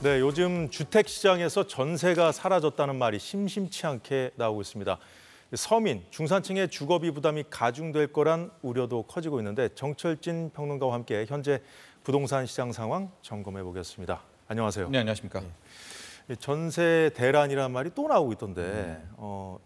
네, 요즘 주택 시장에서 전세가 사라졌다는 말이 심심치 않게 나오고 있습니다. 서민, 중산층의 주거비 부담이 가중될 거란 우려도 커지고 있는데 정철진 평론가와 함께 현재 부동산 시장 상황 점검해 보겠습니다. 안녕하세요. 네, 안녕하십니까. 전세 대란이라는 말이 또 나오고 있던데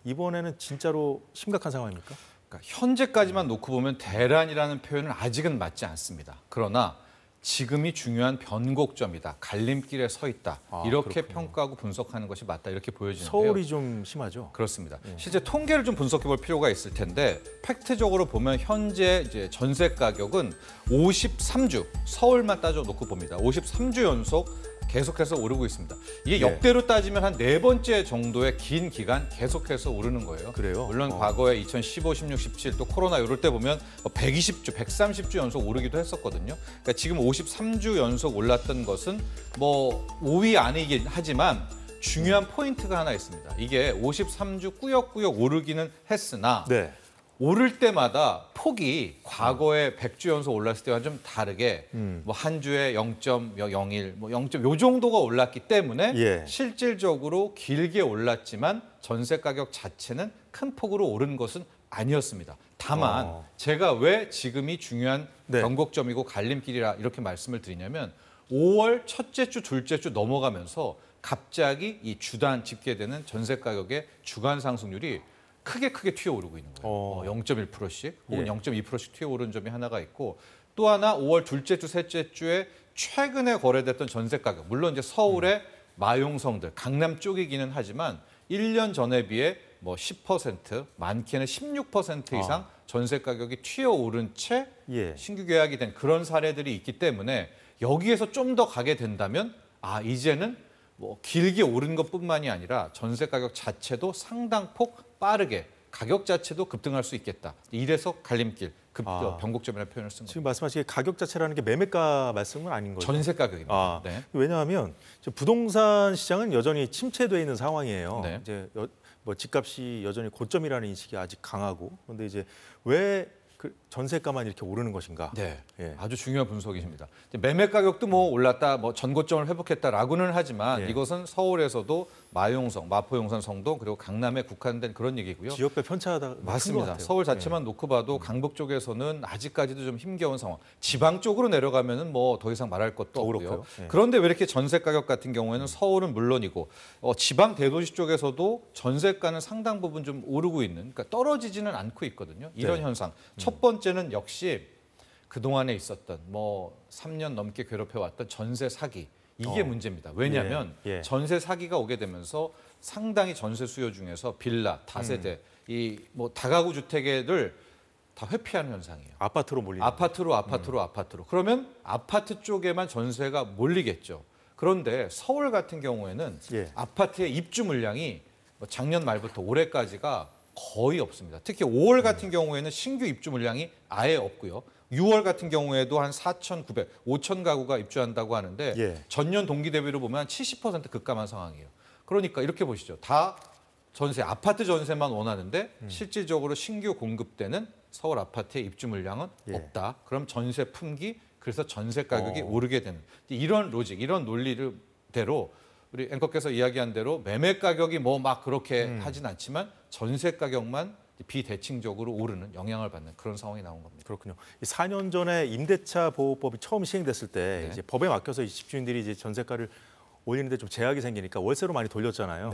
이번에는 진짜로 심각한 상황입니까? 그러니까 현재까지만 놓고 보면 대란이라는 표현은 아직은 맞지 않습니다. 그러나 지금이 중요한 변곡점이다. 갈림길에 서 있다. 이렇게 그렇군요. 평가하고 분석하는 것이 맞다. 이렇게 보여지는데요. 서울이 좀 심하죠? 그렇습니다. 실제 통계를 좀 분석해 볼 필요가 있을 텐데 팩트적으로 보면 현재 이제 전세 가격은 53주, 서울만 따져 놓고 봅니다. 53주 연속 계속해서 오르고 있습니다. 이게 역대로 따지면 한 4번째 정도의 긴 기간 계속해서 오르는 거예요. 그래요? 물론 과거에 2015, 16, 17 또 코로나 이럴 때 보면 120주, 130주 연속 오르기도 했었거든요. 그러니까 지금 53주 연속 올랐던 것은 뭐 5위 아니긴 하지만 중요한 포인트가 하나 있습니다. 이게 53주 꾸역꾸역 오르기는 했으나 오를 때마다 폭이 과거에 100주 연속 올랐을 때와 좀 다르게 뭐 한 주에 0.01, 뭐 0. 요 정도가 올랐기 때문에 실질적으로 길게 올랐지만 전세 가격 자체는 큰 폭으로 오른 것은 아니었습니다. 다만 제가 왜 지금이 중요한 변곡점이고 갈림길이라 이렇게 말씀을 드리냐면 5월 첫째 주, 둘째 주 넘어가면서 갑자기 이 주단 집계되는 전세 가격의 주간 상승률이 크게 튀어오르고 있는 거예요. 0.1%씩 혹은 0.2%씩 튀어오른 점이 하나가 있고 또 하나 5월 둘째 주, 셋째 주에 최근에 거래됐던 전세 가격. 물론 이제 서울의 마용성들, 강남 쪽이기는 하지만 1년 전에 비해 뭐 10%, 많게는 16% 이상 전세 가격이 튀어오른 채 신규 계약이 된 그런 사례들이 있기 때문에 여기에서 좀 더 가게 된다면 이제는 뭐 길게 오른 것뿐만이 아니라 전세 가격 자체도 상당폭 빠르게 가격 자체도 급등할 수 있겠다. 이래서 갈림길, 변곡점이라는 표현을 쓴 거예요. 지금 말씀하신 가격 자체라는 게 매매가 말씀은 아닌 거죠? 전세 가격입니다. 왜냐하면 부동산 시장은 여전히 침체되어 있는 상황이에요. 이제 뭐 집값이 여전히 고점이라는 인식이 아직 강하고 그런데 이제 왜 그 전세가만 이렇게 오르는 것인가? 아주 중요한 분석이십니다. 매매 가격도 뭐 올랐다, 뭐 전고점을 회복했다라고는 하지만 이것은 서울에서도 마용성, 마포용산, 성동 그리고 강남에 국한된 그런 얘기고요. 지역별 편차가 맞습니다. 서울 자체만 놓고 봐도 강북 쪽에서는 아직까지도 좀 힘겨운 상황. 지방 쪽으로 내려가면은 뭐 더 이상 말할 것도 없고요. 그런데 왜 이렇게 전세 가격 같은 경우에는 서울은 물론이고 지방 대도시 쪽에서도 전세가는 상당 부분 좀 오르고 있는, 그러니까 떨어지지는 않고 있거든요. 이런 현상. 첫 번째는 역시 그동안에 있었던 뭐 3년 넘게 괴롭혀왔던 전세 사기. 이게 문제입니다. 왜냐하면 전세 사기가 오게 되면서 상당히 전세 수요 중에서 빌라, 다세대, 이 뭐 다가구 주택을 다 회피하는 현상이에요. 아파트로 몰리는. 아파트로. 그러면 아파트 쪽에만 전세가 몰리겠죠. 그런데 서울 같은 경우에는 아파트의 입주 물량이 작년 말부터 올해까지가 거의 없습니다. 특히 5월 같은 경우에는 신규 입주 물량이 아예 없고요. 6월 같은 경우에도 한 4,900, 5,000 가구가 입주한다고 하는데 전년 동기 대비로 보면 70% 급감한 상황이에요. 그러니까 이렇게 보시죠. 다 전세, 아파트 전세만 원하는데 실질적으로 신규 공급되는 서울 아파트의 입주 물량은 없다. 그럼 전세 품기, 그래서 전세 가격이 오르게 되는 이런 로직, 이런 논리대로 우리 앵커께서 이야기한 대로 매매 가격이 뭐 막 그렇게 하진 않지만 전세 가격만 비대칭적으로 오르는 영향을 받는 그런 상황이 나온 겁니다. 그렇군요. 4년 전에 임대차 보호법이 처음 시행됐을 때 이제 법에 맡겨서 이 집주인들이 이제 전세가를 올리는데 좀 제약이 생기니까 월세로 많이 돌렸잖아요.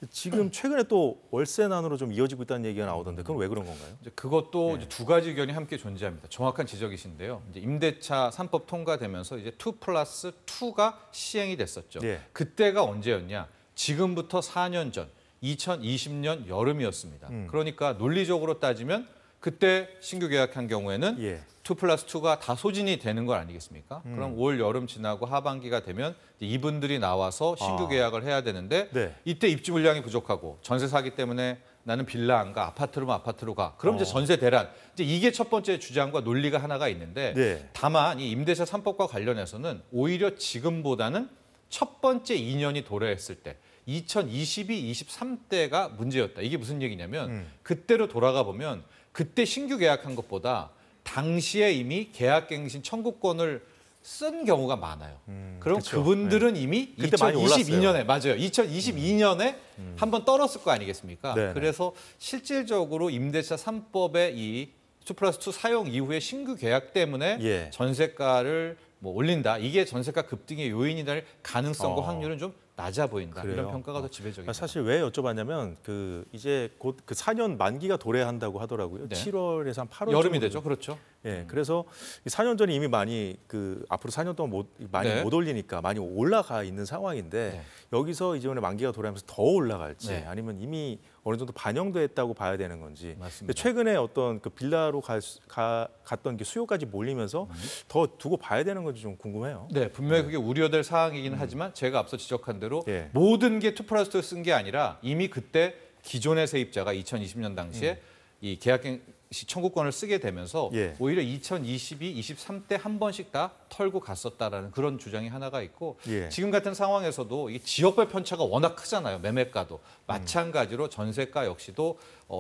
지금 최근에 또 월세난으로 좀 이어지고 있다는 얘기가 나오던데 그건 왜 그런 건가요? 이제 그것도 이제 두 가지 의견이 함께 존재합니다. 정확한 지적이신데요. 이제 임대차 3법 통과되면서 이제 2+2가 시행이 됐었죠. 그때가 언제였냐? 지금부터 4년 전 2020년 여름이었습니다. 그러니까 논리적으로 따지면 그때 신규 계약한 경우에는 2+2가 다 소진이 되는 거 아니겠습니까? 그럼 올 여름 지나고 하반기가 되면 이분들이 나와서 신규 계약을 해야 되는데 이때 입주 물량이 부족하고 전세 사기 때문에 나는 빌라 안 가, 아파트로 가. 그럼 이제 전세 대란. 이제 이게 첫 번째 주장과 논리가 하나가 있는데 다만 이 임대차 3법과 관련해서는 오히려 지금보다는 첫 번째 2년이 도래했을 때 2022, 23때가 문제였다. 이게 무슨 얘기냐면 그때로 돌아가 보면 그때 신규 계약한 것보다 당시에 이미 계약갱신 청구권을 쓴 경우가 많아요. 그럼 그쵸. 그분들은 네. 이미 그때 많이 2022년에 맞아요. 2022년에 한번 떨었을 거 아니겠습니까? 네네. 그래서 실질적으로 임대차 3법의 이 2+2 사용 이후에 신규 계약 때문에 예. 전세가를 뭐 올린다. 이게 전세가 급등의 요인이 될 가능성과 확률은 좀 낮아 보인다. 그래요? 이런 평가가 더 지배적입니다. 사실 왜 여쭤봤냐면 이제 곧 그 4년 만기가 도래한다고 하더라고요. 네. 7월에서 한 8월 여름이 되죠. 그렇죠. 예, 그래서 4년 전에 이미 많이 앞으로 4년 동안 많이 네. 못 올리니까 많이 올라가 있는 상황인데 네. 여기서 이번에 만기가 도래하면서 더 올라갈지 네. 아니면 이미 어느 정도 반영됐다고 봐야 되는 건지. 맞습니다. 근데 최근에 어떤 그 빌라로 갔던 게 수요까지 몰리면서 더 두고 봐야 되는 건지 좀 궁금해요. 네, 분명히 그게 우려될 사항이긴 하지만 제가 앞서 지적한 대로 예. 모든 게 2+2 쓴 게 아니라 이미 그때 기존의 세입자가 2020년 당시에 이 계약갱시 청구권을 쓰게 되면서 예. 오히려 2022, 23 때 한 번씩 다 털고 갔었다라는 그런 주장이 하나가 있고 예. 지금 같은 상황에서도 이게 지역별 편차가 워낙 크잖아요. 매매가도. 마찬가지로 전세가 역시도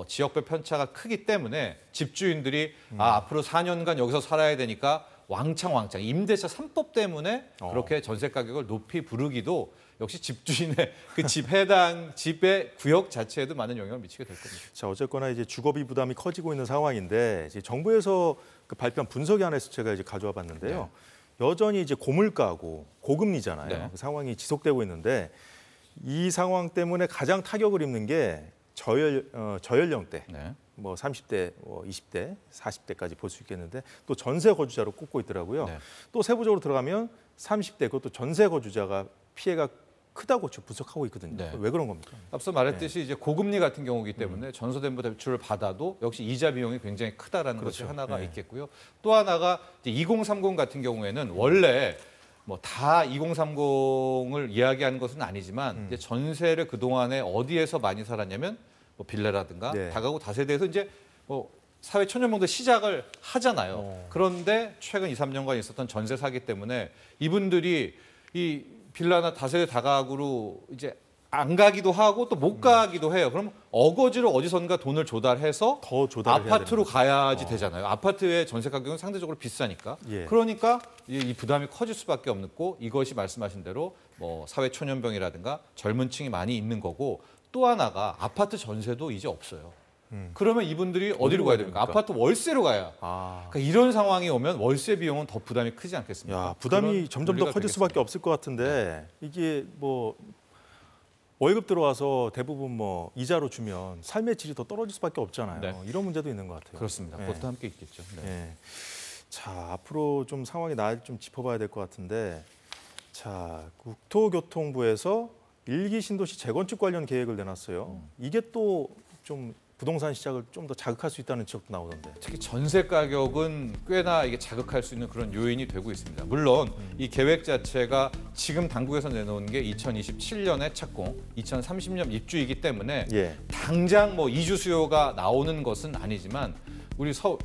지역별 편차가 크기 때문에 집주인들이 앞으로 4년간 여기서 살아야 되니까 왕창 임대차 3법 때문에 그렇게 전세 가격을 높이 부르기도 역시 집주인의 그 집 해당 집의 구역 자체에도 많은 영향을 미치게 될 겁니다. 자, 어쨌거나 이제 주거비 부담이 커지고 있는 상황인데 이제 정부에서 그 발표한 분석이 안에서 제가 이제 가져와 봤는데요. 여전히 이제 고물가고 고금리잖아요. 네. 그 상황이 지속되고 있는데 이 상황 때문에 가장 타격을 입는 게 저연령대. 네. 뭐 30대, 20대, 40대까지 볼 수 있겠는데 또 전세 거주자로 꼽고 있더라고요. 네. 또 세부적으로 들어가면 30대 그것도 전세 거주자가 피해가 크다고 분석하고 있거든요. 네. 왜 그런 겁니까? 앞서 말했듯이 이제 고금리 같은 경우이기 때문에 전소담보 대출을 받아도 역시 이자 비용이 굉장히 크다라는 그렇죠. 것이 하나가 네. 있겠고요. 또 하나가 이제 2030 같은 경우에는 원래 뭐 다 2030을 이야기하는 것은 아니지만 이제 전세를 그 동안에 어디에서 많이 살았냐면 뭐 빌라라든가 네. 다가구 다세대에서 이제 뭐 사회 초년명도 시작을 하잖아요. 그런데 최근 2, 3년간 있었던 전세 사기 때문에 이분들이 이 빌라나 다세대 다가구로 이제 안 가기도 하고 또 못 가기도 해요. 그럼 어거지로 어디선가 돈을 조달해서 더 조달을 해야 아파트로 되는 가야지 되잖아요. 아파트의 전세 가격은 상대적으로 비싸니까. 예. 그러니까 이 부담이 커질 수밖에 없고 이것이 말씀하신 대로 뭐 사회 초년병이라든가 젊은 층이 많이 있는 거고 또 하나가 아파트 전세도 이제 없어요. 그러면 이분들이 어디로 가야 됩니까? 아파트 월세로 가야. 그러니까 이런 상황이 오면 월세 비용은 더 부담이 크지 않겠습니까? 야, 부담이 그런 점점 더 논리가 커질 수밖에 되겠습니다. 없을 것 같은데 이게 뭐 월급 들어와서 대부분 뭐 이자로 주면 삶의 질이 더 떨어질 수밖에 없잖아요. 네. 이런 문제도 있는 것 같아요. 그렇습니다. 네. 그것도 함께 있겠죠. 네. 예. 자, 앞으로 좀 상황이 나을 좀 짚어봐야 될 것 같은데, 자, 국토교통부에서 일기 신도시 재건축 관련 계획을 내놨어요. 이게 또 좀 부동산 시장을 좀 더 자극할 수 있다는 지적도 나오던데. 특히 전세 가격은 꽤나 이게 자극할 수 있는 그런 요인이 되고 있습니다. 물론 이 계획 자체가 지금 당국에서 내놓은 게 2027년에 착공, 2030년 입주이기 때문에 예. 당장 뭐 이주 수요가 나오는 것은 아니지만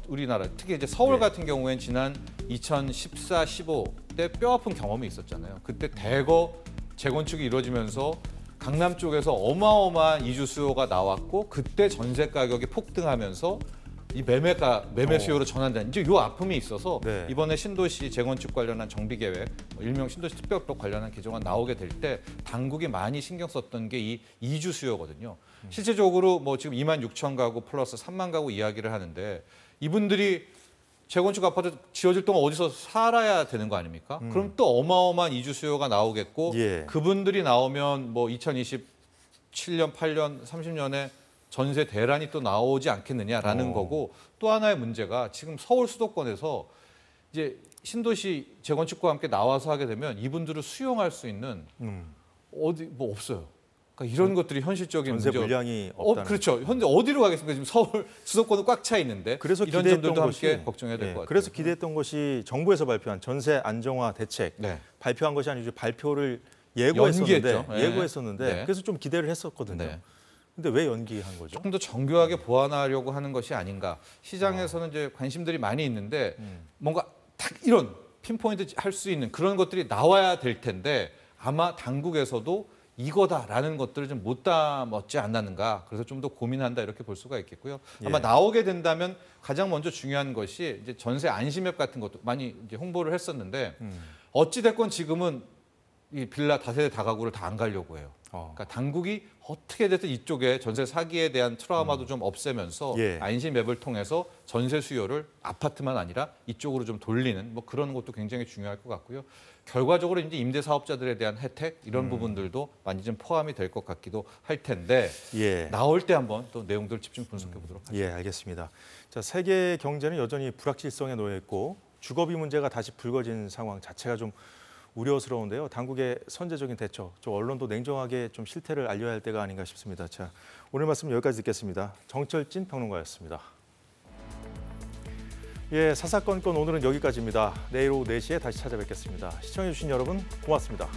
우리나라 특히 이제 서울 네. 같은 경우엔 지난 2014, 15 때 뼈아픈 경험이 있었잖아요. 그때 대거 재건축이 이루어지면서 강남 쪽에서 어마어마한 이주 수요가 나왔고 그때 전세 가격이 폭등하면서 이 매매 수요로 전환된 이제 요 아픔이 있어서 네. 이번에 신도시 재건축 관련한 정비 계획, 일명 신도시 특별법 관련한 개정안 나오게 될 때 당국이 많이 신경 썼던 게 이 이주 수요거든요. 실제적으로 뭐 지금 2만 6천 가구 플러스 3만 가구 이야기를 하는데 이분들이 재건축 아파트 지어질 동안 어디서 살아야 되는 거 아닙니까? 그럼 또 어마어마한 이주 수요가 나오겠고 예. 그분들이 나오면 뭐 2027년, 8년, 30년에 전세 대란이 또 나오지 않겠느냐라는 거고 또 하나의 문제가 지금 서울 수도권에서 이제 신도시 재건축과 함께 나와서 하게 되면 이분들을 수용할 수 있는 어디 뭐 없어요. 그러니까 이런 것들이 현실적인 전세 문제. 물량이 없다는. 그렇죠. 현재 어디로 가겠습니까? 지금 서울 수도권은 꽉 차 있는데 그래서 이런 기대했던 점들도 것이 함께 걱정해야 될 것 같아요. 그래서 기대했던 것이 정부에서 발표한 전세 안정화 대책 네. 발표한 것이 아니고 발표를 예고했었는데 연기했죠. 네. 예고했었는데 네. 그래서 좀 기대를 했었거든요. 네. 근데 왜 연기한 거죠? 조금 더 정교하게 보완하려고 하는 것이 아닌가. 시장에서는 이제 관심들이 많이 있는데 뭔가 딱 이런 핀포인트 할 수 있는 그런 것들이 나와야 될 텐데 아마 당국에서도 이거다라는 것들을 좀 못 담았지 않았는가. 그래서 좀 더 고민한다 이렇게 볼 수가 있겠고요. 아마 예. 나오게 된다면 가장 먼저 중요한 것이 이제 전세 안심앱 같은 것도 많이 이제 홍보를 했었는데 어찌 됐건 지금은 이 빌라 다세대 다가구를 다 안 가려고 해요. 그러니까 당국이 어떻게 됐든 이쪽에 전세 사기에 대한 트라우마도 좀 없애면서 예. 안심앱을 통해서 전세 수요를 아파트만 아니라 이쪽으로 좀 돌리는 뭐 그런 것도 굉장히 중요할 것 같고요. 결과적으로 이제 임대 사업자들에 대한 혜택 이런 부분들도 많이 좀 포함이 될 것 같기도 할 텐데 예. 나올 때 한번 또 내용들 집중 분석해 보도록 하겠습니다. 예, 알겠습니다. 자, 세계 경제는 여전히 불확실성에 놓여 있고 주거비 문제가 다시 불거진 상황 자체가 좀 우려스러운데요. 당국의 선제적인 대처, 좀 언론도 냉정하게 좀 실태를 알려야 할 때가 아닌가 싶습니다. 자, 오늘 말씀 여기까지 듣겠습니다. 정철진 평론가였습니다. 예, 사사건건 오늘은 여기까지입니다. 내일 오후 4시에 다시 찾아뵙겠습니다. 시청해주신 여러분 고맙습니다.